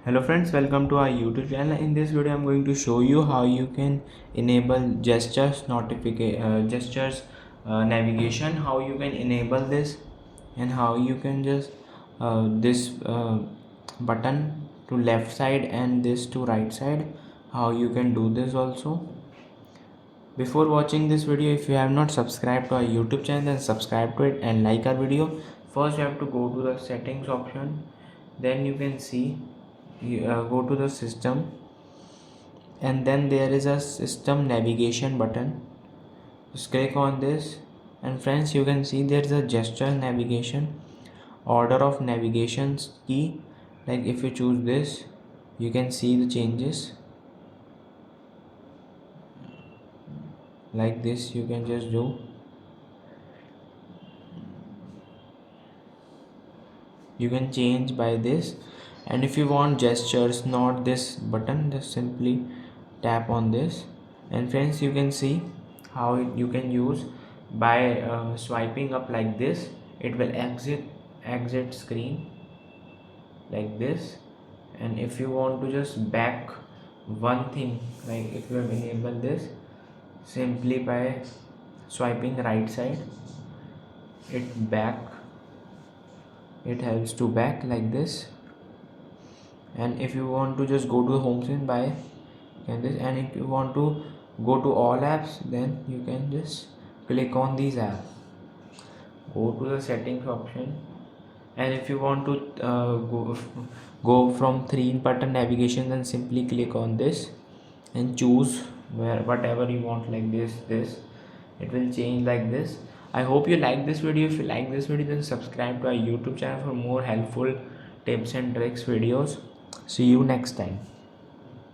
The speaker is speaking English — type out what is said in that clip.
Hello friends, welcome to our YouTube channel. In this video I'm going to show you how you can enable gestures navigation, how you can enable this, and how you can just this button to left side and this to right side, how you can do this also. Before watching this video, if you have not subscribed to our YouTube channel, then subscribe to it and like our video. First you have to go to the settings option, then you can see go to the system, and then there is a system navigation button. Just click on this, and friends, you can see there is a gesture navigation, order of navigations key. Like if you choose this, you can see the changes like this. You can just do, you can change by this. And if you want gestures, not this button, just simply tap on this. And friends, you can see how you can use by swiping up like this. It will exit screen like this. And if you want to just back one thing, like if you have enabled this, simply by swiping right side, it helps to back like this. And if you want to just go to the home screen by this, and if you want to go to all apps, then you can just click on these apps, go to the settings option, and if you want to go from 3 button navigation, then simply click on this and choose whatever you want, like this it will change like this. I hope you like this video. If you like this video, then subscribe to our YouTube channel for more helpful tips and tricks videos. See you next time.